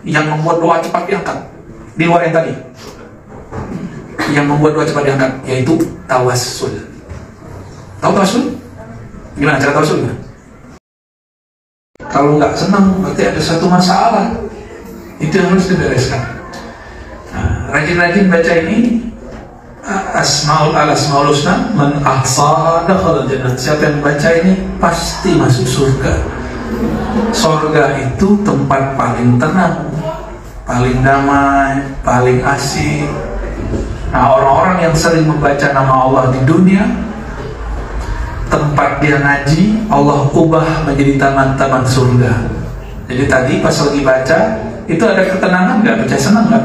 yang membuat doa cepat diangkat di luar yang tadi. Yang membuat doa cepat diangkat yaitu tawassul. Tahu tawassul? Gimana cara tawassul? Kalau nggak senang berarti ada satu masalah, itu yang harus dibereskan. Nah, rajin-rajin baca ini. Asmaul husna man ahsaha dakhala jannah. Siapa yang baca ini pasti masuk surga. Surga itu tempat paling tenang, paling damai, paling asik. Nah, orang-orang yang sering membaca nama Allah di dunia, tempat dia ngaji, Allah ubah menjadi taman-taman surga. Jadi tadi pas lagi baca, itu ada ketenangan nggak? Baca senang nggak?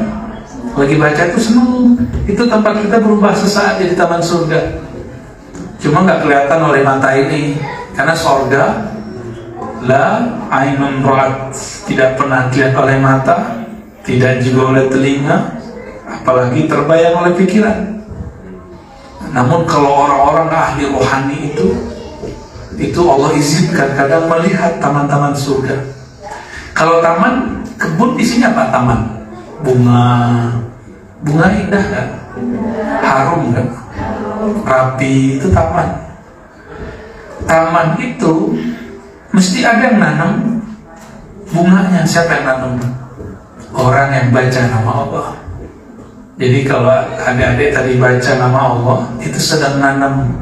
Lagi baca itu senang. Itu tempat kita berubah sesaat jadi taman surga. Cuma nggak kelihatan oleh mata ini, karena surga la ainun ra'at, tidak pernah dilihat oleh mata, tidak juga oleh telinga, apalagi terbayang oleh pikiran. Namun kalau orang-orang ahli rohani itu Allah izinkan kadang melihat taman-taman surga. Kalau taman, kebun isinya apa? Taman, bunga indah kan? Harum kan? Rapi, itu taman. Taman itu mesti ada yang nanam bunganya. Siapa yang nanam? Orang yang baca nama Allah. Jadi kalau adik-adik tadi baca nama Allah, itu sedang nanam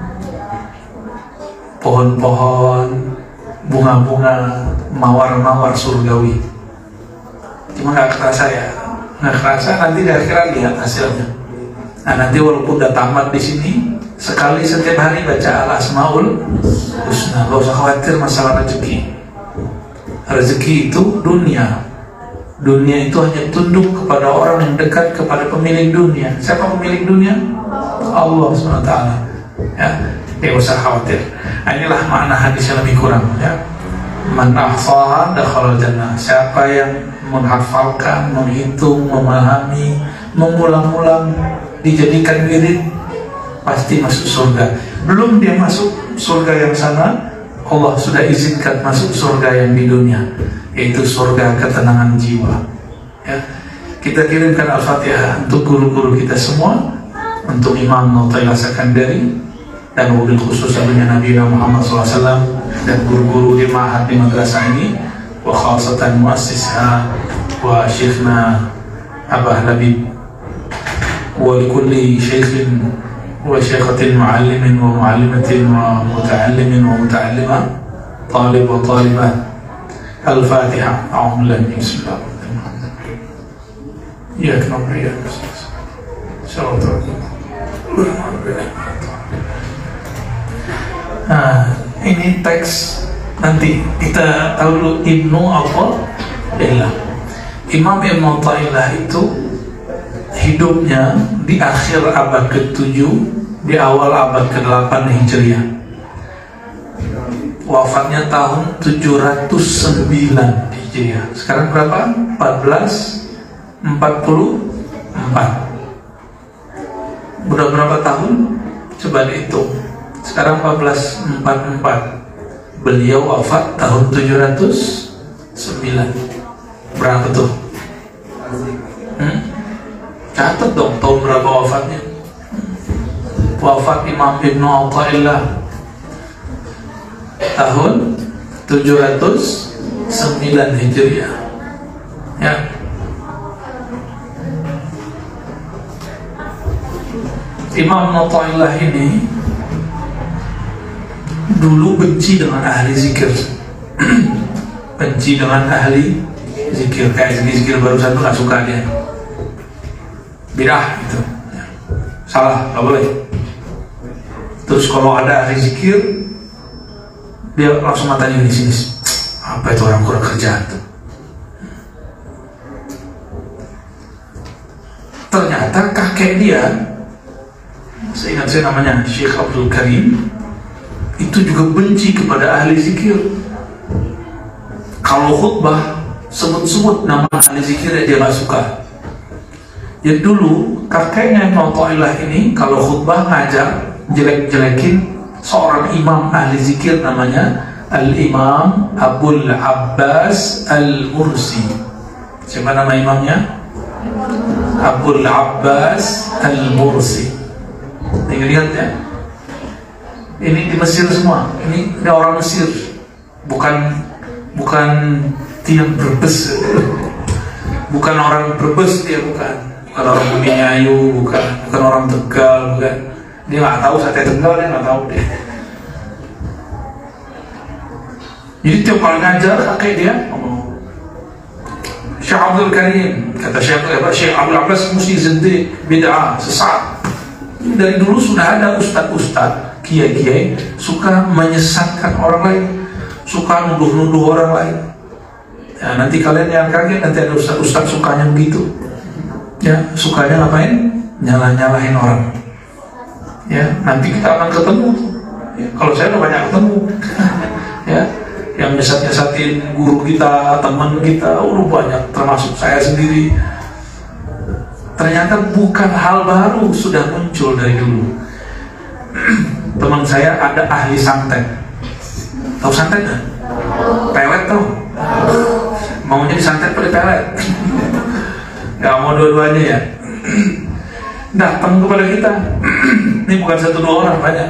pohon-pohon, bunga-bunga, mawar-mawar surgawi. Cuma nggak kerasa ya, nggak kerasa, nanti di akhirat lihat hasilnya. Nah, nanti walaupun udah tamat di sini, sekali setiap hari baca al-asmaul husna. Gak usah khawatir masalah rezeki. Rezeki itu dunia. Dunia itu hanya tunduk kepada orang yang dekat kepada pemilik dunia. Siapa pemilik dunia? Allah SWT. Ya, tidak usah khawatir. Nah, inilah makna hadis yang lebih kurang. Ya, man ahsaha dakhala jannah. Siapa yang menghafalkan, menghitung, memahami, mengulang-ulang, dijadikan wirid, pasti masuk surga. Belum dia masuk surga yang sana, Allah sudah izinkan masuk surga yang di dunia, yaitu surga ketenangan jiwa. Ya, kita kirimkan Al-Fatihah untuk guru-guru kita semua, untuk Imam Nu'taila Sakandari, dan wabil khusus dengan Nabi Muhammad SAW, dan guru-guru di ma'had di madrasah ini, wa khasatan muassisha wa syekhna Abah Labib, wa likulli syekhin wa syekhatin mu'allimin wa mu'allimatin wa muta'allimin wa muta'allima, talib wa talibat. Al-Fatihah. A'udzubillahi minasyaitonir rajim. Ya kenapa ya? Nah, ini teks nanti kita tahu dulu Ibnu Athaillah. Imam Ibnu Athaillah itu hidupnya di akhir abad ke-7, di awal abad ke-8 Hijriah. Wafatnya tahun 709 Hijriah. Sekarang berapa? 1444. Udah berapa tahun? Coba dihitung. Sekarang 1444. Beliau wafat tahun 709. Berapa tuh? Catat dong tahun berapa wafatnya. Wafat Imam Ibnu Athaillah tahun 709 Hijriah. Ya. Imam Athaillah ini dulu benci dengan ahli zikir. Benci dengan ahli zikir. Kayak zikir barusan tuh gak suka dia. Bidah gitu. Salah, gak boleh. Terus kalau ada ahli zikir, dia langsung matanya di sini. Apa itu orang kurang kerjaan tuh? Ternyata kakek dia, seingat saya namanya Syekh Abdul Karim, itu juga benci kepada ahli zikir. Kalau khutbah sebut-sebut nama ahli zikir dia gak suka. Ya dulu kakeknya Ibnu Athaillah ini kalau khutbah ngajar jelek-jelekin seorang imam ahli zikir namanya Al-Imam Abul Abbas Al-Mursi. Siapa nama imamnya? Abul Abbas Al-Mursi. Ingat ya? Ini di Mesir semua. Ini orang Mesir, bukan tiang Brebes, bukan orang Brebes dia, bukan orang Bumiayu, bukan orang Tegal, bukan. Dia nggak tahu sate Tegal, dia nggak tahu deh. Jadi tiap kali ngajar kakek dia ngomong, Syekh Abdul Karim, kata Syekh Abdul Abbas Mursi zindiq, bid'ah, sesat. Dari dulu sudah ada ustaz-ustaz, kiai-kiai suka menyesatkan orang lain, suka nuduh-nuduh orang lain. Ya, nanti kalian yang kaget, nanti ada ustaz-ustaz sukanya begitu. Ya, sukanya ngapain? Nyalah-nyalahin orang. Ya, nanti kita akan ketemu. Ya, kalau saya udah banyak ketemu. Ya, yang nyesat-nyesatin guru kita, teman kita, udah banyak, termasuk saya sendiri. Ternyata bukan hal baru, sudah muncul dari dulu. Teman saya ada ahli santet. Tahu santet kan? Pelet tahu? Maunya disantet pakai pelet. Ya mau dua-duanya ya. Datang kepada kita. Ini bukan satu dua orang, banyak.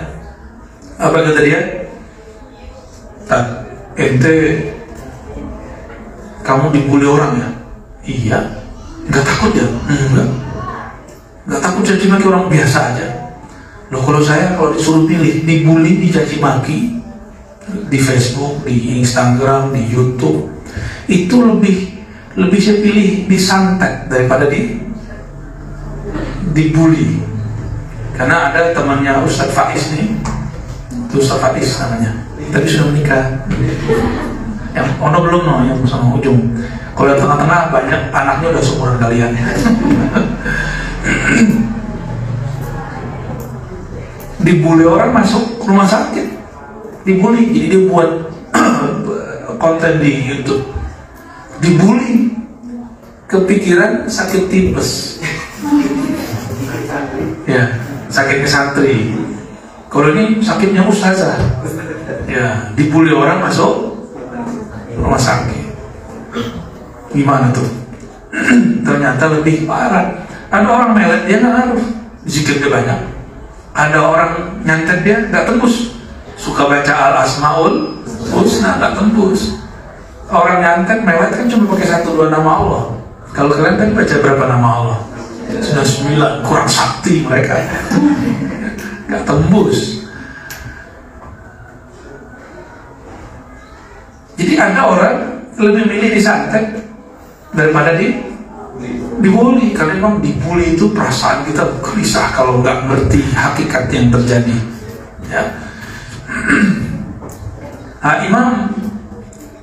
Apa kata dia? Ente kamu dibully orang ya? Iya. Gak takut ya? Enggak. Gak takut caci maki orang, biasa aja. Loh kalau saya kalau disuruh pilih, dibully, dicaci maki di Facebook, di Instagram, di YouTube, itu lebih saya pilih disantet daripada dibully. Karena ada temannya Ustadz Faiz nih, itu Ustadz Faiz namanya, tapi sudah menikah. Yang ono belum no, yang sama ujung. Kalau yang tengah-tengah banyak anaknya udah seumuran kalian. Dibully orang masuk rumah sakit, dibully, jadi dia buat konten di YouTube. Dibully, kepikiran sakit tipes. Ya, sakitnya santri. Kalau ini sakitnya ustazah. Ya, dibully orang masuk rumah sakit. Gimana tuh? Ternyata lebih parah. Ada orang melet, dia nggak ngaruh, zikir dia banyak. Ada orang nyantet, dia nggak tembus. Suka baca Al-Asmaul Husna, nggak tembus. Orang nyantet melet kan cuma pakai 1-2 nama Allah. Kalau kalian kan baca berapa nama Allah? Sudah 9, kurang sakti mereka. Nggak tembus. Jadi ada orang lebih milih disantet daripada dibully. Karena memang dibully itu perasaan kita gelisah kalau nggak ngerti hakikat yang terjadi. Ya. Imam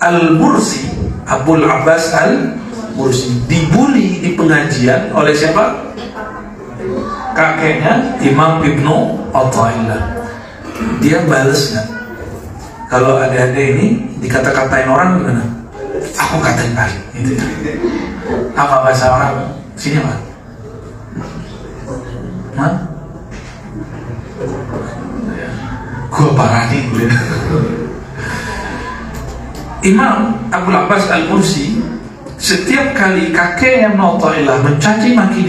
Al-Mursi, Abul Abbas Al-Mursi, dibully di pengajian oleh siapa? Kakeknya Imam Ibnu Athaillah. Dia bales nggak? Kalau ada ini dikata-katain orang gimana? Aku katain balik, gitu ya. Apa bahasa orang sini Pak? Hah? Gua parah nih, gitu. Imam Abul Abbas Al-Mursi, setiap kali kakeknya Athaillah mencaci maki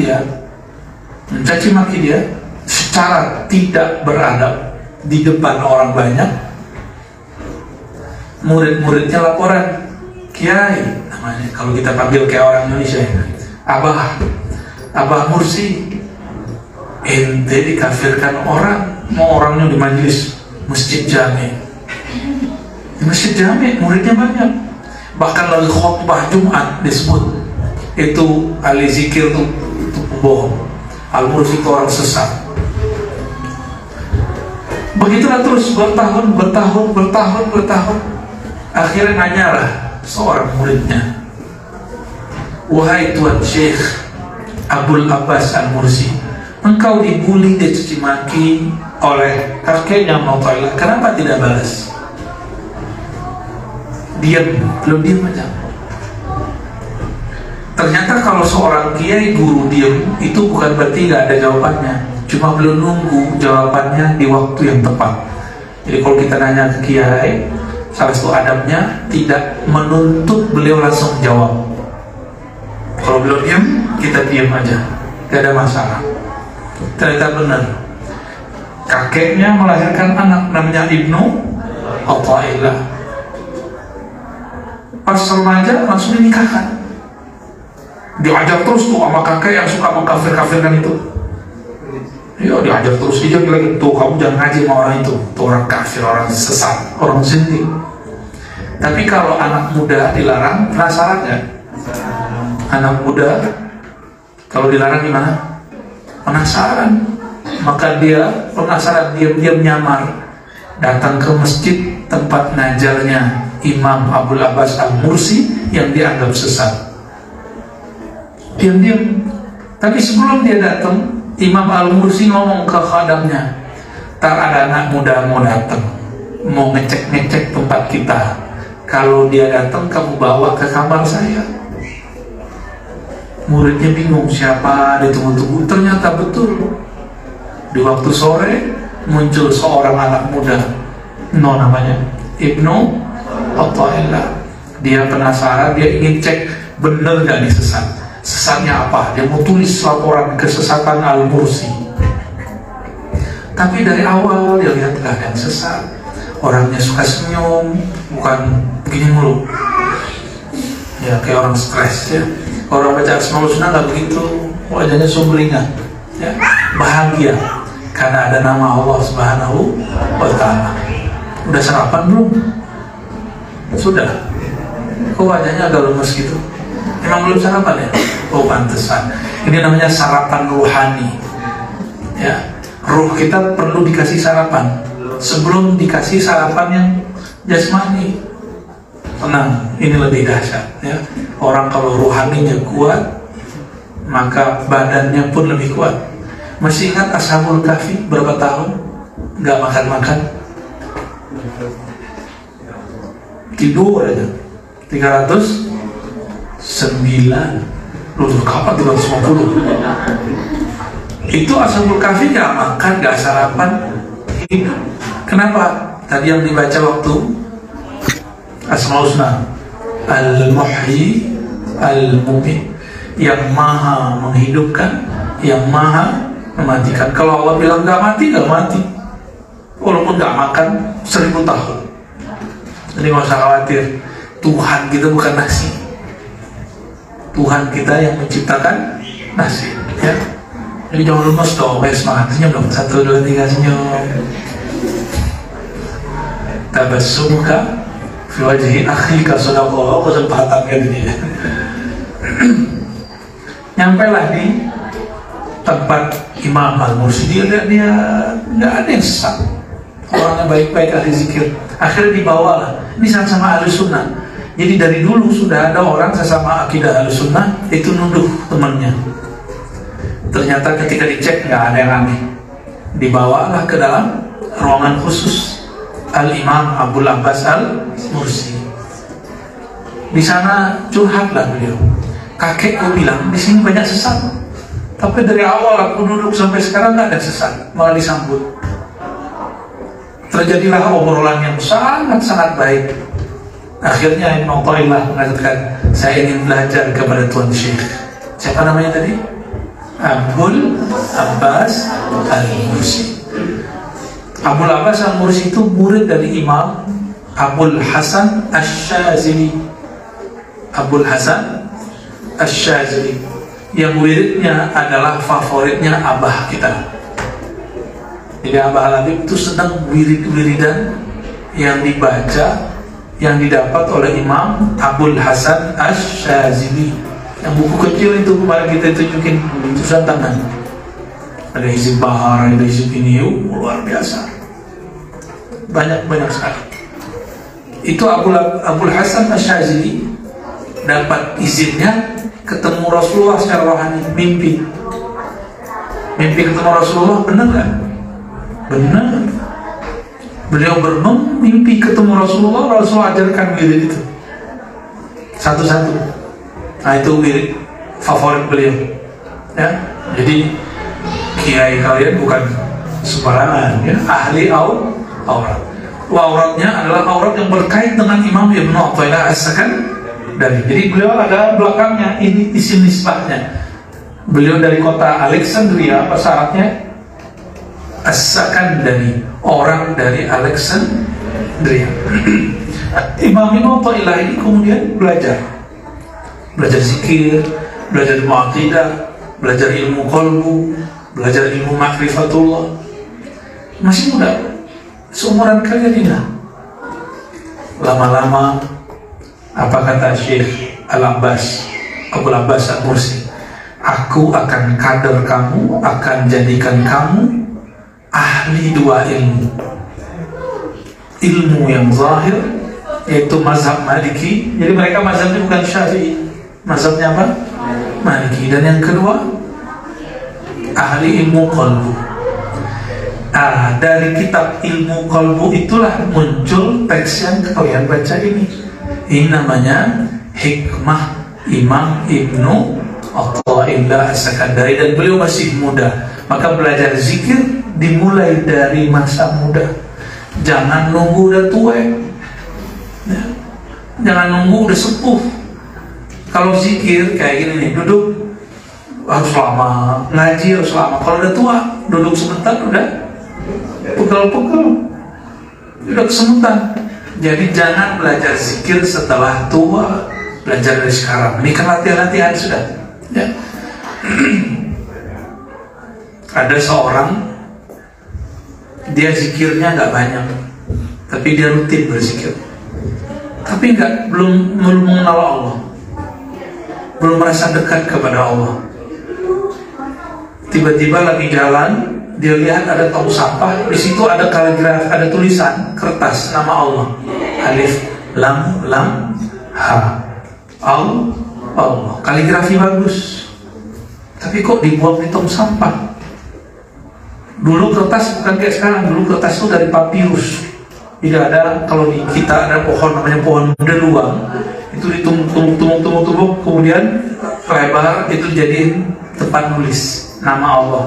dia secara tidak beradab di depan orang banyak, murid-muridnya laporan, Kiai namanya, kalau kita panggil kayak orang Indonesia ya, Abah Mursi, ente dikafirkan orang, mau orangnya di majelis masjid jami, di masjid jami muridnya banyak, bahkan lagi khutbah Jumat disebut itu ahli zikir itu pembohong, Al-Mursi itu orang sesat. Begitulah terus bertahun. Akhirnya nanyalah seorang muridnya, wahai Tuan Syekh Abul Abbas Al-Mursi, engkau dibully, dicaci maki oleh kakeknya Athaillah, kenapa tidak balas? Belum diam aja. Ternyata kalau seorang kiai guru diam itu bukan berarti nggak ada jawabannya, cuma belum nunggu jawabannya di waktu yang tepat. Jadi kalau kita nanya ke kiai, salah satu adabnya tidak menuntut beliau langsung jawab. Kalau belum diam, kita diam aja, gak ada masalah. Ternyata benar, kakeknya melahirkan anak namanya Ibnu Athaillah. Pas remaja langsung dinikahkan. Diajar terus tuh sama kakek yang suka mengkafir-kafirkan itu. Ya diajar terus, dia lagi tuh, kamu jangan ngaji sama orang itu, tuh orang kafir, orang sesat, orang zindik. Tapi kalau anak muda dilarang, penasaran nggak? Anak muda kalau dilarang gimana? Penasaran. Maka dia penasaran, diam-diam nyamar, datang ke masjid tempat ngajarnya Imam Abul Abbas Al-Mursi yang dianggap sesat. Diam-diam. Tapi sebelum dia datang, Imam Al-Mursi ngomong ke khadamnya, "Tar ada anak muda mau datang, mau ngecek-ngecek tempat kita. Kalau dia datang, kamu bawa ke kamar saya." Muridnya bingung, siapa, ditunggu-tunggu. Ternyata betul, di waktu sore muncul seorang anak muda, namanya Ibnu Athaillah. Dia penasaran, dia ingin cek bener gak nih sesat. Sesatnya apa? Dia mau tulis laporan kesesatan Al-Mursi. Tapi dari awal dia lihat gak ada yang sesat. Orangnya suka senyum, bukan begini mulu. Ya kayak orang stres ya. Orang baca Asmaul Husna gak begitu, wajahnya sumringah, ya, bahagia karena ada nama Allah Subhanahu wa Ta'ala. Udah sarapan belum? Sudah. Kok wajahnya agak lemes gitu? Emang belum sarapan ya? Oh pantesan. Ini namanya sarapan ruhani. Ya, ruh kita perlu dikasih sarapan sebelum dikasih sarapan yang jasmani. Tenang, ini lebih dahsyat. Ya, orang kalau ruhaninya kuat, maka badannya pun lebih kuat. Masih ingat Ashabul Kahfi berapa tahun nggak makan-makan? Tidur aja. 309. Loh, kapan 350? Itu Ashabul Kahfi nggak makan, nggak sarapan, hidup. Kenapa? Tadi yang dibaca waktu Asmaul Husna, Al-Muhyi Al-Mumit, yang maha menghidupkan, yang maha mematikan. Kalau Allah bilang nggak mati, nggak mati, walaupun nggak makan 1000 tahun. Jadi nggak usah khawatir. Tuhan kita bukan nasi, Tuhan kita yang menciptakan nasi, ya. Jadi jangan lemes dong, semangat, senyum dong, 1, 2, 3, senyum. Tabassumuka fi wajhi akhika sadaqah. Kesempatan kan ini. Nyampailah di tempat Imam Al-Mursi, dia nggak ada yang sesat, orangnya baik-baik, ahli zikir. Akhirnya dibawalah, ini sama-sama ahli sunnah. Jadi dari dulu sudah ada orang sesama akidah ahli sunnah itu nuduh temannya. Ternyata ketika dicek nggak ada yang aneh, dibawalah ke dalam ruangan khusus Al-Imam Abul Abbas Al-Mursi. Di sana curhatlah beliau. Kakekku bilang di sini banyak sesat, tapi dari awal aku duduk sampai sekarang nggak ada sesat, malah disambut. Terjadilah obrolan yang sangat-sangat baik. Akhirnya Ibnu Athaillah mengatakan, saya ingin belajar kepada Tuan Syekh. Siapa namanya tadi? Abul Abbas Al-Mursi. Abul Abbas Al-Mursi itu murid dari Imam Abul Hasan Asy-Syadzili. Abul Hasan Asy-Syadzili yang wiridnya adalah favoritnya abah kita. Jadi Abah Al-Habib itu sedang wirid-wiridan yang dibaca, yang didapat oleh Imam Abul Hasan Asy-Syadzili. Yang buku kecil itu kemarin kita tunjukin tulisan tangan. Ada hizib bahar, ada hizib ini, luar biasa. Banyak sekali. Itu Abul Hasan Asy-Syadzili dapat izinnya ketemu Rasulullah secara rohani, mimpi ketemu Rasulullah. Benar nggak? Benar. Beliau bermimpi ketemu Rasulullah ajarkan wirid itu satu-satu. Nah itu wirid favorit beliau, ya. Jadi kiai kalian bukan sembarangan, ya. Ahli aurat. Auratnya adalah aurat yang berkait dengan Imam Ibnu Athaillah dari. Jadi beliau ada belakangnya, ini isim nisbahnya. Beliau dari kota Alexandria, apa syaratnya? As-Sakandari, orang dari Alexandria. Imam Athaillah ini kemudian belajar zikir, belajar ilmu aqidah, belajar ilmu qalbu, belajar ilmu ma'rifatullah. Masih muda, seumuran kalian ini. Lama-lama, apa kata Syekh Al-Abbas, Abul Abbas Al-Mursi, aku akan kader kamu, akan jadikan kamu ahli dua ilmu yang zahir, yaitu mazhab Maliki. Jadi mereka mazhabnya bukan Syafi'i, mazhabnya apa? Maliki. Dan yang kedua, ahli ilmu qalbu. Dari kitab ilmu qalbu itulah muncul teks yang kalian baca ini. Ini namanya Hikmah Imam Ibnu Athaillah As-Sakandari, dan beliau masih muda. Maka belajar zikir dimulai dari masa muda. Jangan nunggu udah tua, ya. Jangan nunggu udah sepuh. Kalau zikir kayak gini nih, duduk harus lama, ngaji harus lama. Kalau udah tua, duduk sebentar udah pegel-pegel, udah kesemutan. Jadi jangan belajar zikir setelah tua, belajar dari sekarang. Ini kan latihan-latihan sudah, ya. Ada seorang, dia zikirnya nggak banyak, tapi dia rutin berzikir, tapi belum mengenal Allah, belum merasa dekat kepada Allah. Tiba-tiba lagi jalan, dia lihat ada tong sampah, di situ ada kaligrafi, ada tulisan kertas nama Allah, alif lam ha, Allah, kaligrafi bagus, tapi kok dibuang di tong sampah. Dulu kertas bukan kayak sekarang, dulu kertas itu dari papirus. Tidak ada, kalau di kita ada pohon namanya pohon deluang, itu ditumbuk, kemudian lebar, itu jadi tempat nulis nama Allah.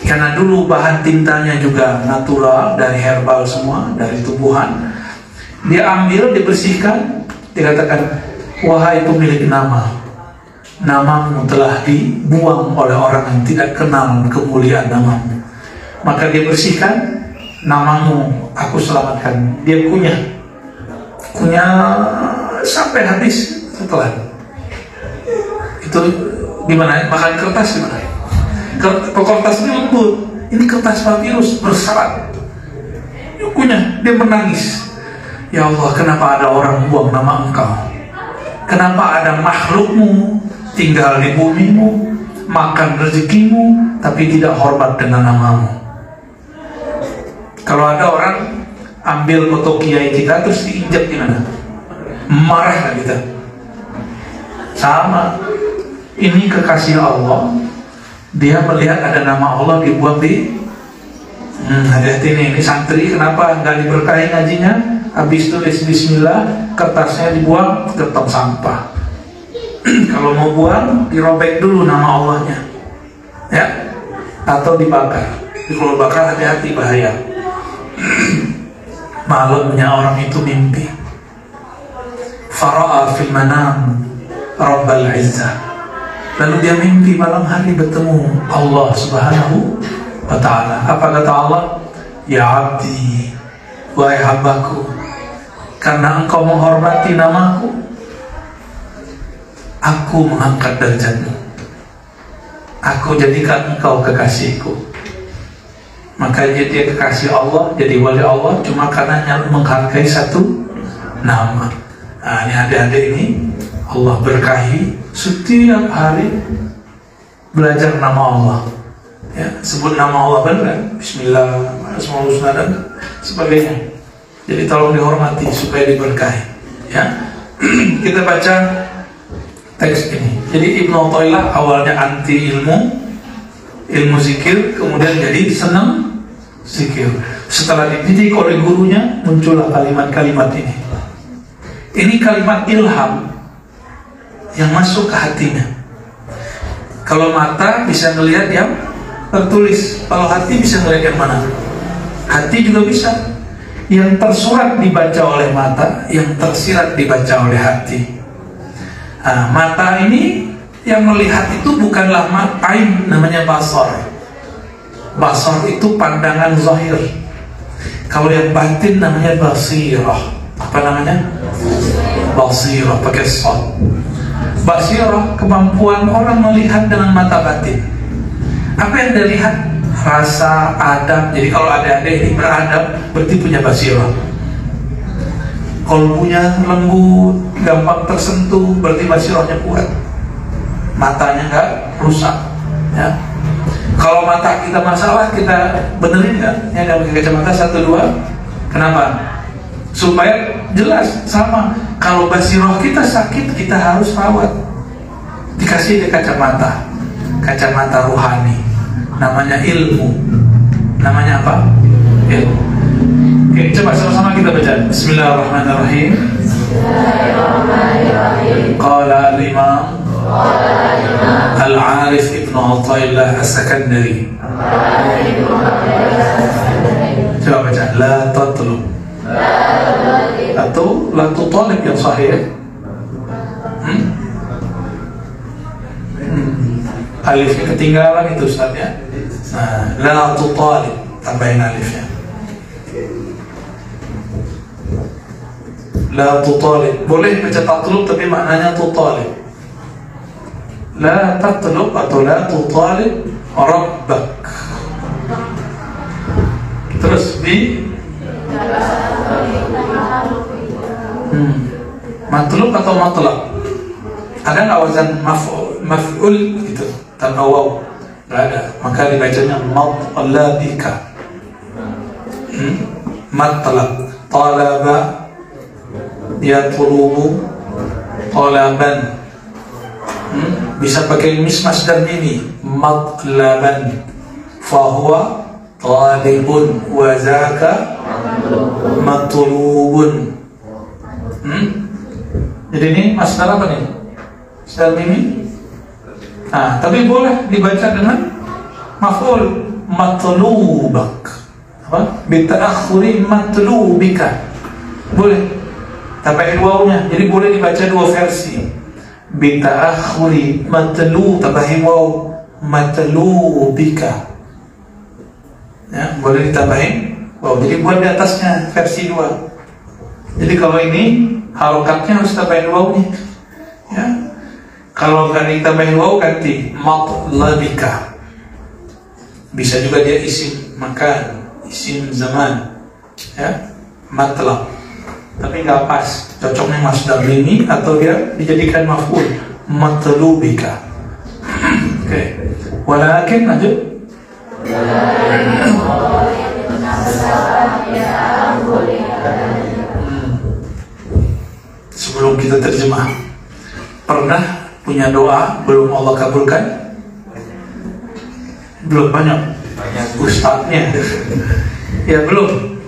Karena dulu bahan tintanya juga natural, dari herbal semua, dari tumbuhan. Dia ambil, dibersihkan, dikatakan, wahai pemilik nama, namamu telah dibuang oleh orang yang tidak kenal kemuliaan namamu. Maka dia bersihkan, namamu aku selamatkan. Dia kunyah sampai habis. Setelah itu gimana? Makan kertas gimana? Kertas ini lembut, ini kertas papirus berserat. Dia kunyah, dia menangis. Ya Allah, kenapa ada orang buang nama Engkau? Kenapa ada makhlukmu tinggal di bumimu, makan rezekimu, tapi tidak hormat dengan namamu? Kalau ada orang ambil foto kiai kita terus diinjak gimana? Marah kan kita? Sama, ini kekasih Allah. Dia melihat ada nama Allah dibuang di hati-hati nih, ini santri kenapa nggak diberkahi ngajinya? Habis tulis bismillah, kertasnya dibuang ke tong sampah. Kalau mau buang, dirobek dulu nama Allahnya, ya, atau dibakar. Kalau bakar hati-hati, bahaya. Malamnya orang itu mimpi, fara'a fil manam Rabbal Izzah. Lalu dia mimpi malam hari bertemu Allah Subhanahu wa ta'ala. Apa kata Allah? Ya abdi, wahai hambaku, karena engkau menghormati namaku, aku mengangkat derajatmu, aku jadikan engkau kekasihku. Maka dia kekasih Allah, jadi wali Allah cuma karena menghargai satu nama. Nah, ini adik-adik ini Allah berkahi setiap hari belajar nama Allah, ya, sebut nama Allah benar, Bismillah, Asmaul-Husna dan sebagainya. Jadi tolong dihormati supaya diberkahi, ya. Kita baca teks ini. Jadi Ibnu Athaillah awalnya anti ilmu zikir, kemudian jadi senang zikir. Setelah dididik oleh gurunya, muncullah kalimat-kalimat ini. Ini kalimat ilham yang masuk ke hatinya. Kalau mata bisa melihat yang tertulis, kalau hati bisa melihat yang mana? Hati juga bisa. Yang tersurat dibaca oleh mata, yang tersirat dibaca oleh hati. Nah, mata ini yang melihat itu bukanlah ain, namanya basar. Basar itu pandangan zahir. Kalau yang batin namanya basirah. Apa namanya? Basirah, pakai shad. Basirah, kemampuan orang melihat dengan mata batin. Apa yang dilihat? Rasa, adab. Jadi kalau adik-adik ini beradab, berarti punya basirah. Kalau punya lembut, gampang tersentuh, berarti basirahnya kuat. Matanya nggak rusak, ya. Kalau mata kita masalah, kita benerin nggak? Ya, nggak pakai kacamata 1-2. Kenapa? Supaya jelas sama. Kalau basirah kita sakit, kita harus rawat. Dikasih dia kacamata, kacamata ruhani. Namanya ilmu. Namanya apa? Ilmu. Oke, coba sama-sama kita baca. Bismillahirrahmanirrahim. Qala al-imam Al-Arif Ibn Athaillah As-Sakandari. Coba baca. La tatlub. Atau la tutalib yang sahih. Alifnya ketinggalan itu Ustaz ya. Nah, la tutalib, tambahin alifnya. La tutalib. Boleh baca tatlub tapi maknanya tutalib. La tatlub atau la tutalib rabbak. Terus di matlub atau matlab. Ada nggak wazan maf'ul gitu tanpa waw? Nggak ada. Maka dibacanya matlabika. Matlab. Talaba, yatlubu, talaban. Bisa pakai mismas dan mimi. Matlaban, fahuwa talibun, wazaka matlubun. Jadi ini masdar apa nih? Masdar mimi. Nah, tapi boleh dibaca dengan maf'ul, matlubak. Apa? Bita'akhuri matlubika. Boleh. Tambahin wawnya. Jadi boleh dibaca dua versi. Bita'akhuri matlu, tambahin waw, matlubika. Ya, boleh ditambahin waw. Jadi buat di atasnya versi dua. Jadi kalau ini harokatnya harus tambahin wawnya. Ya. Kalau nggak ditambahin waw ganti matlabika. Bisa juga dia isim makan, isim zaman, ya, matlab. Tapi nggak pas, cocoknya masdar mimi atau dia dijadikan maf'ul, matlubika. Oke. Walakin lanjut. Sebelum kita terjemah, pernah punya doa belum Allah kabulkan? Belum banyak ustadznya. Ya belum.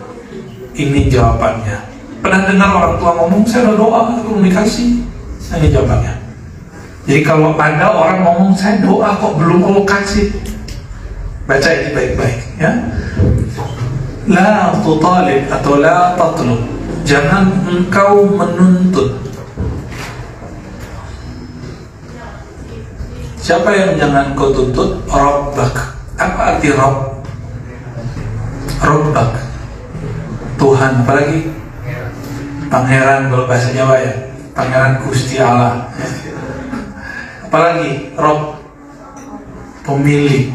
Ini jawabannya. Pernah dengar orang tua ngomong, saya udah doa belum dikasih? Ini jawabannya. Jadi kalau ada orang ngomong, saya doa kok belum Allah kasih, baca ini baik-baik ya. La tutalib atau la tatlub. Jangan engkau menuntut. Siapa yang jangan kau tuntut? Rabbak. Apa arti Rabb? Rabbak, Tuhan. Apalagi pangeran kalau bahasa Jawa ya, pangeran Gusti Allah. Apalagi Rabb, pemilik.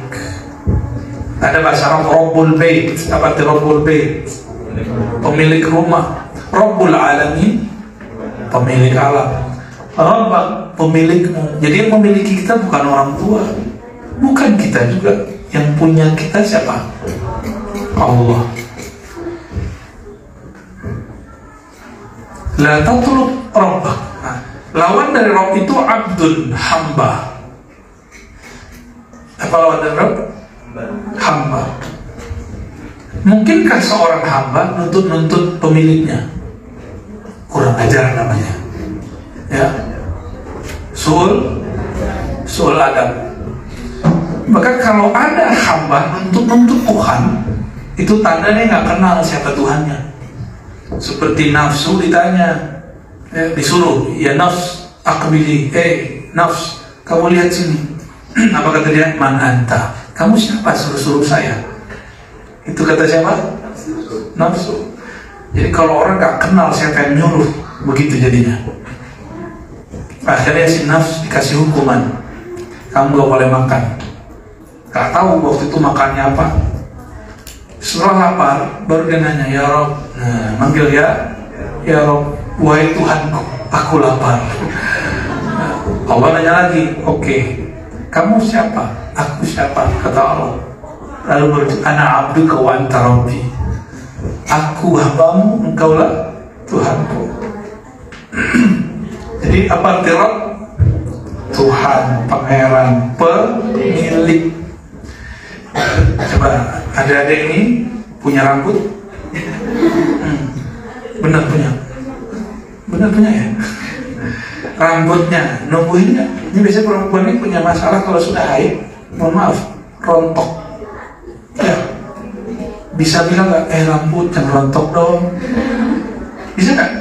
Ada bahasa Arab Rabbul Bait. Apa arti Rabbul Bait? Pemilik rumah. Rabbul Alamin, pemilik alam. Rabbak, pemilikmu. Jadi yang memiliki kita bukan orang tua, bukan kita juga. Yang punya kita siapa? Allah. La tatlub rabbak. Nah, lawan dari Rabb itu abdun, hamba. Apa lawan dari Rabb? Hamba. Mungkinkah seorang hamba nuntut pemiliknya? Kurang ajar namanya. Ya, suul adab. Maka kalau ada hamba nuntut Tuhan, itu tandanya nggak kenal siapa Tuhannya. Seperti nafsu ditanya, disuruh, ya nafs, akbili, nafs, kamu lihat sini. Apa kata dia? Man anta, kamu siapa suruh-suruh saya? Itu kata siapa? Nafsu. Jadi kalau orang gak kenal siapa yang nyuruh, begitu jadinya. Akhirnya si nafs dikasih hukuman, kamu gak boleh makan. Gak tahu waktu itu makannya apa. Setelah lapar, baru dia nanya, ya Rob, nah, manggil ya Rob, wahai Tuhanku, aku lapar. Allah nanya lagi, oke, kamu siapa? Aku siapa? Kata Allah. Lalu berkata, ana abduka wa anta rabbi. Aku hambamu, engkaulah Tuhanku. Jadi apa arti Rabb? Tuhan, pangeran, pemilik. Coba, adik-adik ini punya rambut? Benar punya? Benar punya ya? Rambutnya numbuhin nggak? Ini biasanya perempuan ini punya masalah kalau sudah haid, mohon maaf, rontok. Ya, bisa bilang nggak? Rambut jangan rontok dong. Bisa nggak?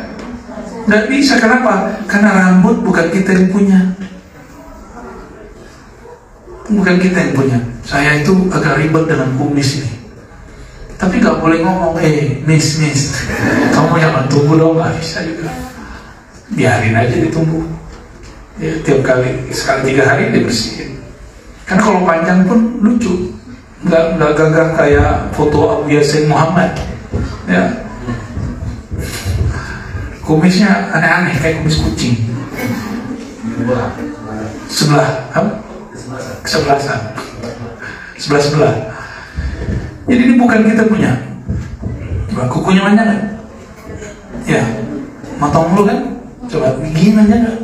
Nggak bisa. Kenapa? Karena rambut bukan kita yang punya. Bukan kita yang punya. Saya itu agak ribet dengan kumis ini. Tapi nggak boleh ngomong, miss, kamu jangan tumbuh dong, nggak bisa juga. Biarin aja ditumbuh. Ya, tiap kali, sekali 3 hari dibersihin. Karena kalau panjang pun lucu, nggak gagah kayak foto Abu Yasin Muhammad. Ya, kumisnya aneh-aneh kayak kumis kucing. Sebelah, apa? Kesebelasan. Sebelah. Jadi ini bukan kita punya. Kukunya panjang nggak? Ya, matang mulu kan? Coba gigi panjang nggak?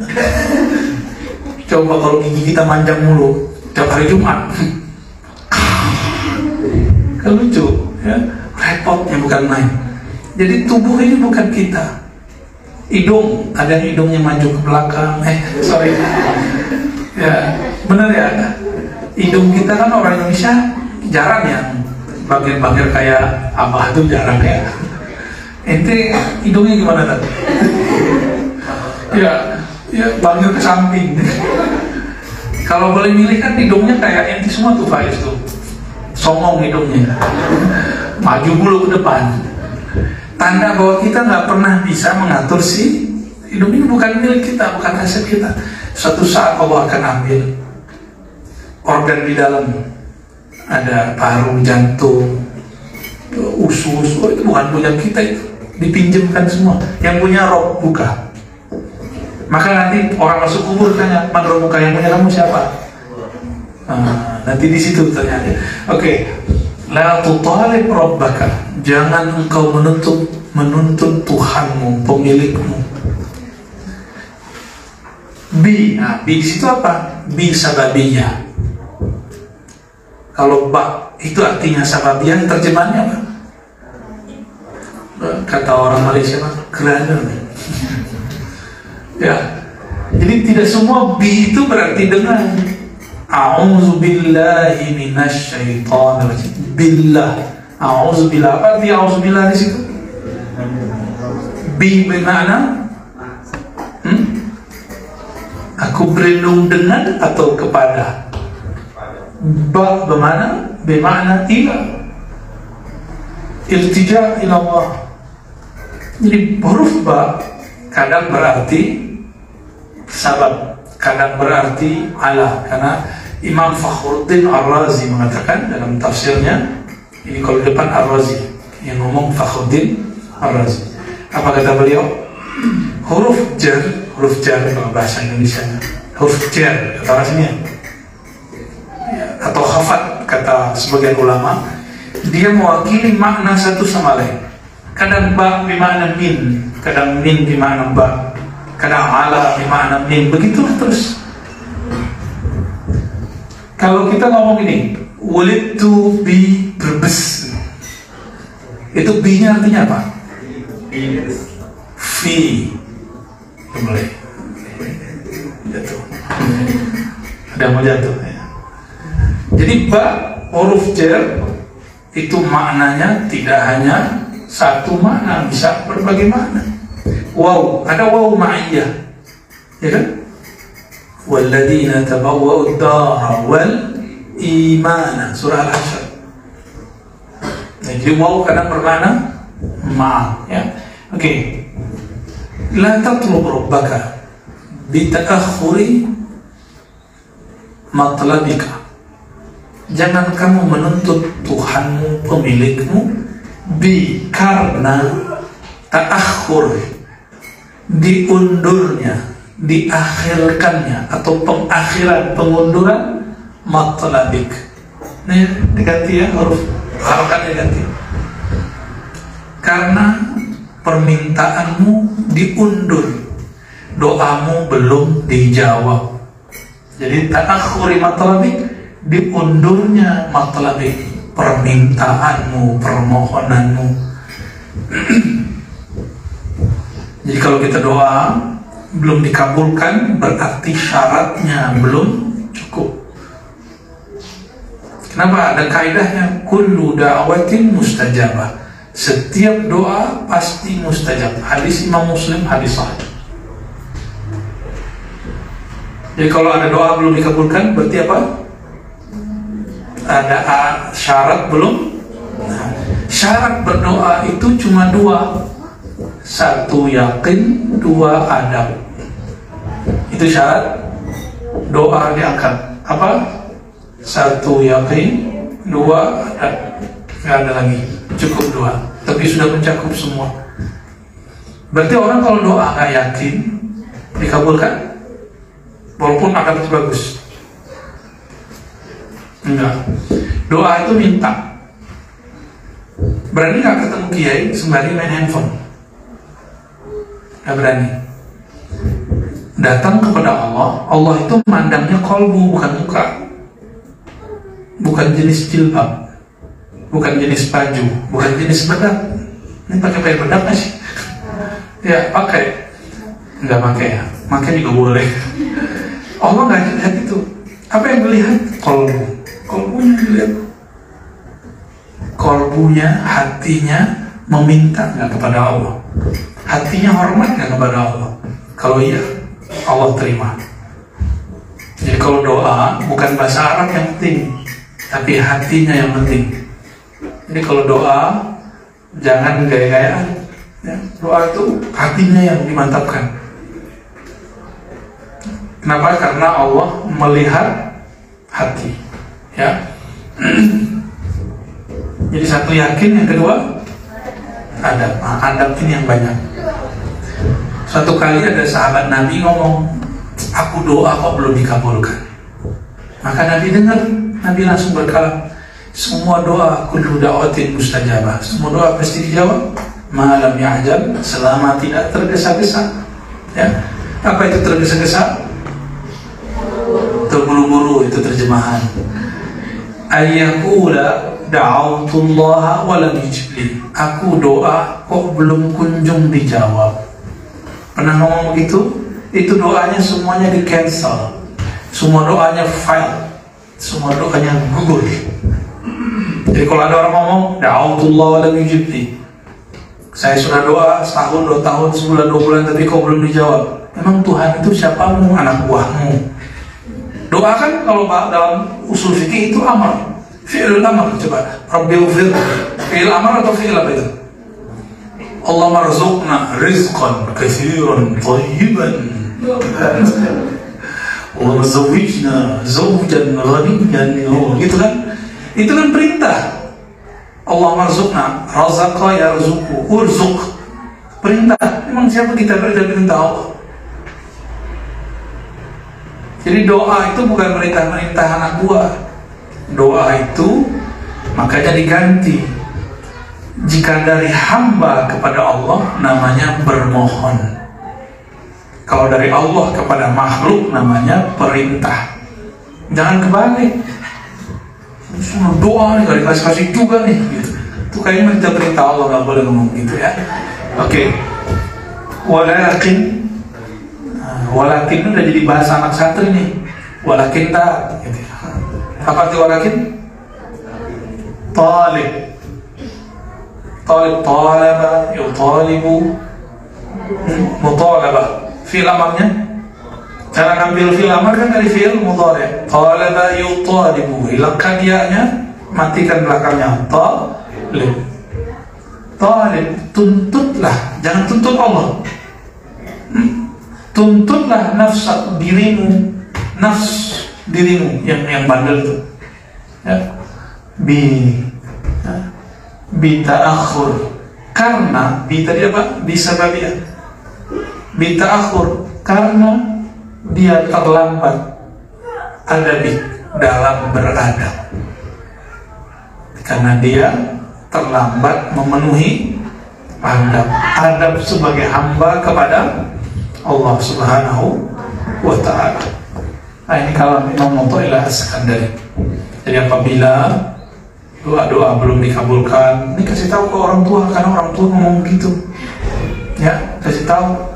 Coba kalau gigi kita panjang mulu, tiap hari Jumat, kan lucu, ya? Repotnya bukan main. Jadi tubuh ini bukan kita. Hidung, ada yang hidungnya maju ke belakang. Sorry. Ya, benar ya. Hidung kita kan orang Indonesia jarang ya. Bangkir-bangkir kayak abah tuh jarang ya. Ente hidungnya gimana tadi? Ya bangkir ke samping. Kalau boleh milih kan hidungnya kayak ente semua tuh Faiz tuh. Songong hidungnya. Maju mulu ke depan. Tanda bahwa kita nggak pernah bisa mengatur si hidung ini. Bukan milik kita, bukan hasil kita. Suatu saat Allah akan ambil organ di dalam. Ada paru, jantung, usus, itu bukan punya kita, itu dipinjamkan semua. Yang punya Rob buka. Maka nanti orang masuk kubur tanya, man Robuka, yang punya kamu siapa? Nanti di situ ternyata. Oke. La tutalib rabbaka, jangan engkau menuntut Tuhanmu, pemilikmu. Bi di situ apa? Bi sababiyah. Kalau ba itu artinya sababiyah, terjemahannya apa? Kata orang Malaysia, kerana. Ya, jadi tidak semua bi itu berarti dengan. A'udzubillahi minasyaitonir rajim. Billah. A'udzubillah. Apa arti a'udzubillah di situ? Bi bermakna aku berlindung dengan atau kepada. Ba bermakna ila. Iltija ila Allah. Jadi huruf ba kadang berarti sabab, kadang berarti ala. Karena Imam Fakhruddin Ar-Razi mengatakan dalam tafsirnya, ini kalau depan Ar-Razi yang ngomong Fakhruddin Ar-Razi, apa kata beliau? Huruf jar kalau bahasa Indonesia, huruf jar kata rasanya, atau khafat kata sebagian ulama, dia mewakili makna satu sama lain. Kadang ba bermakna min, kadang min bermakna ba, kadang ala bermakna min, begitulah terus. Kalau kita ngomong ini, wulidtu bi berbes, itu bi-nya artinya apa? Fi. Mulai jatuh. Ada mau jatuh ya. Jadi ba huruf jar itu maknanya tidak hanya satu makna, bisa berbagai makna. Wow, ada wow ma'iyah, ya kan? Walladzina tabawwa'ud dara wal imana, surah Al-Hasyr. Jadi wow kadang bermakna maaf, ya. Oke. La tatlub rabbaka bi ta'akhuri matlabika. Jangan kamu menuntut Tuhanmu, pemilikmu, karena ta'akhur, diundurnya, diakhirkannya, atau pengakhiran, pengunduran matlabik. Ini diganti ya, huruf harokatnya diganti. Karena permintaanmu diundur, doamu belum dijawab. Jadi ta'akhuri matlabik, diundurnya matlabik, permintaanmu, permohonanmu. Jadi kalau kita doa belum dikabulkan, berarti syaratnya belum cukup. Kenapa? Ada kaidahnya, kullu da'watin mustajabah. Setiap doa pasti mustajab. Hadis Imam Muslim, hadis sahih. Jadi kalau ada doa belum dikabulkan, berarti apa? Ada syarat belum. Nah, syarat berdoa itu cuma dua: satu yakin, dua adab. Itu syarat doa diangkat. Apa? Satu yakin, dua adab. Nggak ada lagi, cukup dua. Tapi sudah mencakup semua. Berarti orang kalau doa nggak yakin dikabulkan, walaupun adab itu bagus. Enggak. Doa itu minta. Berani nggak ketemu kiai sembari main handphone? Nggak berani. Datang kepada Allah. Allah itu mandangnya kolbu, bukan muka. Bukan jenis jilbab, bukan jenis baju, bukan jenis bedak. Ini pakai bedak nggak sih? Ya pakai. Nggak pakai ya. Pakai juga boleh. Allah nggak lihat itu. Apa yang dilihat? Kolbu. Kolbunya dilihat. Kolbunya, hatinya meminta nggak kepada Allah. Hatinya hormat nggak kepada Allah. Kalau iya, Allah terima. Jadi kalau doa bukan bahasa Arab yang penting, tapi hatinya yang penting. Jadi kalau doa jangan gaya-gayaan. Ya, doa itu hatinya yang dimantapkan. Kenapa? Karena Allah melihat hati. Ya. Jadi satu yakin, yang kedua adab. Nah, adab ini yang banyak. Suatu kali ada sahabat Nabi ngomong, aku doa kok belum dikabulkan. Maka Nabi dengar, Nabi langsung berkata, semua doa kullu da'watin mustajabah. Semua doa pasti dijawab. Malam ya'jal, selama tidak tergesa-gesa. Ya. Apa itu tergesa-gesa? Terburu-buru, itu terjemahan. Ayyakula da'autullaha walam yujibli. Aku doa kok belum kunjung dijawab. Pernah ngomong begitu? Itu doanya semuanya di cancel. Semua doanya fail. Semua doanya gugur. Jadi kalau ada orang ngomong da'autullaha walam yujibli, saya sudah doa setahun, 2 tahun, sebulan, 2 bulan, tapi kok belum dijawab. Memang Tuhan itu siapamu? Anak buahmu. Doa kan kalau dalam usul fikih itu amar, fi'il amar. Coba Rabbighfir, fi'il amar atau fi'il apa itu? Allah marzuqna rizqan katsiran thayyiban wa zawwijna zawjan ghaniyyan, gitu kan? Itu kan perintah. Allah marzuqna, razaqa yarzuqu, urzuq, perintah. Memang siapa kita perintah Allah? Jadi doa itu bukan perintah-perintah anak buah. Doa itu makanya diganti. Jika dari hamba kepada Allah namanya bermohon. Kalau dari Allah kepada makhluk namanya perintah. Jangan kebalik. Doa nih gak dikasih-kasih juga nih gitu. Itu kayaknya minta perintah Allah, gak boleh ngomong gitu ya. Oke. Walakin udah jadi bahasa anak santri nih. Walakin tak gitu. Apa arti walakin? Talib. talaba, yutalibu, mutalabah. Fi'il amarnya, cara ngambil fi'il amar kan dari fi'il mudhari'. Talaba yutalibu, hilangkan ya-nya, matikan belakangnya. Talib, talib, tuntutlah, jangan tuntut Allah. Tuntutlah nafs dirimu, nafs dirimu yang bandel itu. Ya. Bi ta'akhur, karena bi tadi apa? Bisababiyah. Bi ta'akhur, karena dia terlambat adabi, dalam beradab. Karena dia terlambat memenuhi adab sebagai hamba kepada Allah Subhanahu wa ta'ala. Nah, ini kalau Imam Mu'tazilah As-Sakandari. Jadi apabila doa-doa belum dikabulkan, ini kasih tahu ke orang tua, karena orang tua ngomong gitu. Ya, kasih tahu.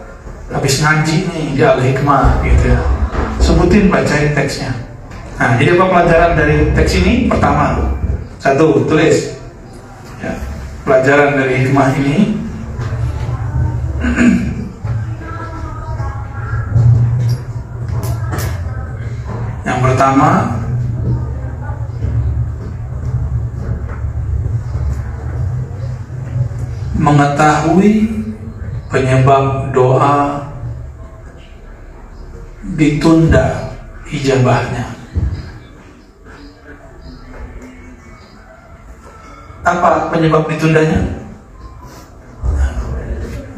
Habis ngaji nih di Al-Hikmah gitu ya. Sebutin, bacain teksnya. Nah, jadi apa pelajaran dari teks ini? Pertama, satu, tulis. Ya, pelajaran dari hikmah ini. Yang pertama, mengetahui penyebab doa ditunda ijabahnya. Apa penyebab ditundanya?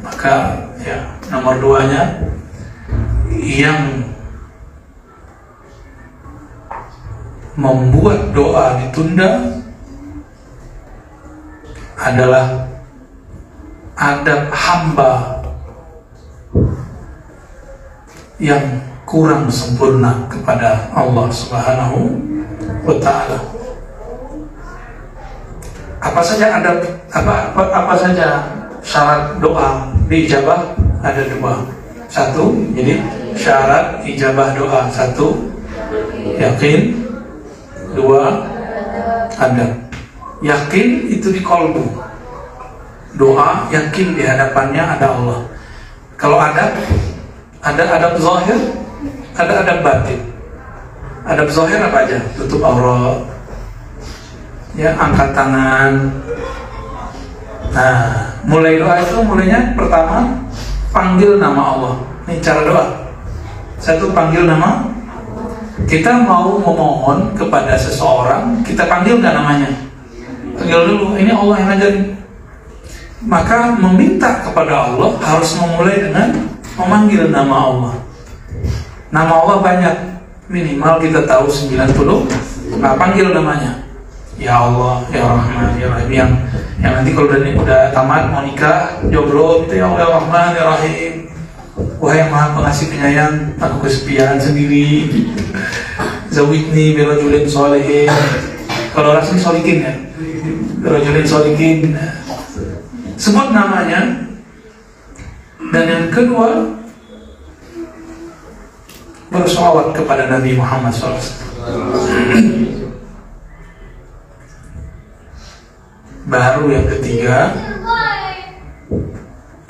Maka ya, nomor 2-nya, yang membuat doa ditunda adalah adab hamba yang kurang sempurna kepada Allah Subhanahu wa ta'ala. Apa saja adab, apa saja syarat doa diijabah? Ada 2. Satu, jadi syarat ijabah doa. 1, yakin. 2, adab. Yakin itu di qalbu. Doa yakin di hadapannya ada Allah. Kalau adab, ada adab zahir, ada adab batin. Adab zahir apa aja? Tutup aurat, ya, angkat tangan. Nah, mulai doa itu mulainya pertama panggil nama Allah. Ini cara doa. 1, panggil nama. Kita mau memohon kepada seseorang, kita panggil nggak namanya? Panggil dulu. Ini Allah yang ngajarin. Maka meminta kepada Allah harus memulai dengan memanggil nama Allah. Nama Allah banyak, minimal kita tahu 90. Nah, panggil namanya. Ya Allah, Ya Rahman, Ya Rahim. Yang nanti kalau udah tamat mau nikah, jomblo, gitu, Ya Allah, Ya Rahman, Ya Rahim. Wahai yang Maha Pengasih Penyayang, aku kesepian sendiri. Zawidni birajulin sholihin. Kalau orang sini sholikin ya, birajulin sholikin. Sebut namanya. Dan yang kedua, bersolawat kepada Nabi Muhammad SAW. Baru yang ketiga,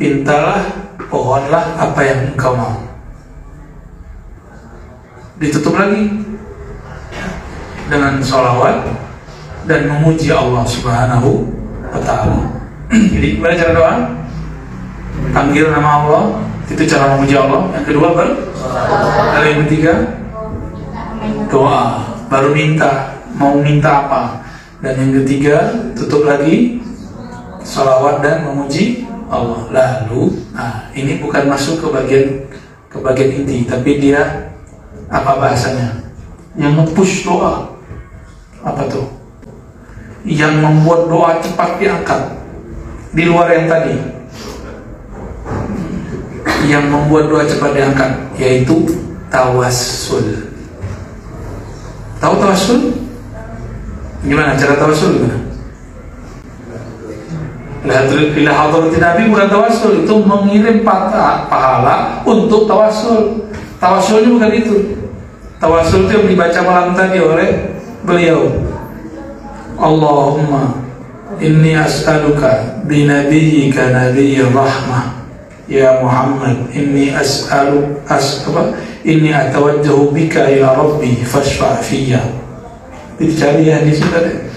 pintalah, pohonlah apa yang engkau mau. Ditutup lagi dengan sholawat dan memuji Allah Subhanahu wa ta'ala. Jadi gimana cara doa? Panggil nama Allah, itu cara memuji Allah. Yang kedua lalu yang ketiga doa, baru minta, mau minta apa. Dan yang ketiga tutup lagi sholawat dan memuji Allah. Lalu, ini bukan masuk ke bagian inti, tapi dia apa bahasanya? Yang nge-push doa. Apa tuh? Yang membuat doa cepat diangkat. Di luar yang tadi, yang membuat doa cepat diangkat, yaitu tawassul. Tahu tawassul? Gimana cara tawassul? Gimana? Ila hadratin Nabi bukan tawassul, itu mengirim pahala untuk tawassul. Tawassulnya bukan itu. Tawassul itu yang dibaca malam tadi oleh beliau. Allahumma inni as'aluka binabiyyika nabiyyir rahmah ya Muhammad inni inni atawajjahu bika ya Rabbi fashfa' fiyya. Dicari ya di situ deh.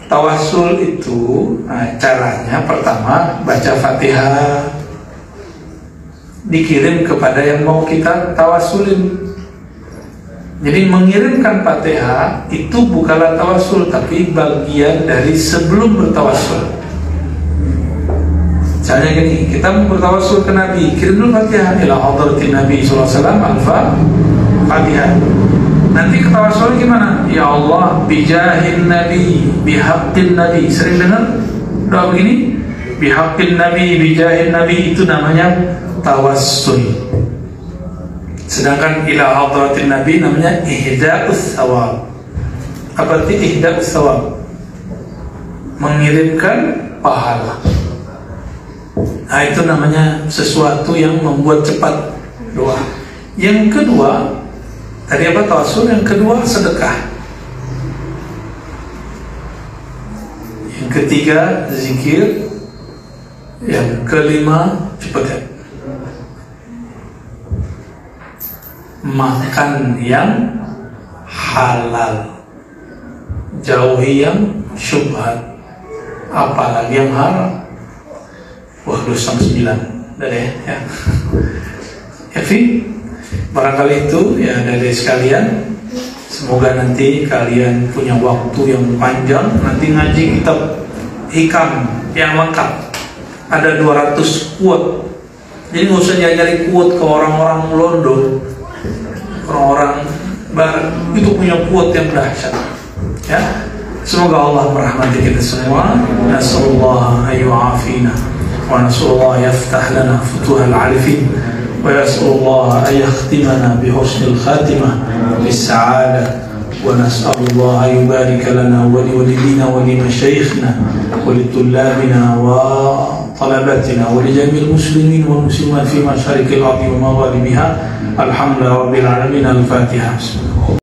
Tawassul itu caranya pertama baca Fatihah, dikirim kepada yang mau kita tawasulin. Jadi mengirimkan Fatihah itu bukanlah tawassul, tapi bagian dari sebelum bertawassul. Misalnya gini, kita mau bertawassul ke Nabi, kirim dulu Fatihah ila hadratin Nabi sallallahu alaihi wasallam Al-Fatihah. Nanti ketawassul gimana? Ya Allah, bijahin Nabi, bihaqqin Nabi. Sering dengar doa begini? Bihaqqin Nabi, bijahin Nabi, itu namanya tawassul. Sedangkan ila hadratin Nabi namanya ihda'us thawab. Apa itu ihda'us thawab? Mengirimkan pahala. Nah, itu namanya sesuatu yang membuat cepat doa. Yang kedua, tadi apa tawassul? Yang kedua sedekah. Yang ketiga zikir. Yang kelima cepat ya, makan yang halal, jauhi yang syubhat, apalagi yang haram. Wah, dosa 9 udah deh ya. Evi, barangkali itu ya dari sekalian. Semoga nanti kalian punya waktu yang panjang nanti ngaji kitab hikam yang lengkap. Ada 200 quote. Jadi nggak usah nyari quote ke orang-orang London, orang-orang Barat. Itu punya quote yang dahsyat. Ya, semoga Allah merahmati kita semua. Nasallallahu ayyu'afina wa nasallallahu yaftah lana futuhal arifin wa yasallallahu ayakhtimana bihusnil khatimah bis-sa'adah wa nasallallahu ayubarika lana wa liwalidina wa limasyayikhna wa litullabina wa طلباتنا ولجميع المسلمين والمسلمات في مشارق الأرض ومغاربها الحمد لله رب العالمين. الفاتحة.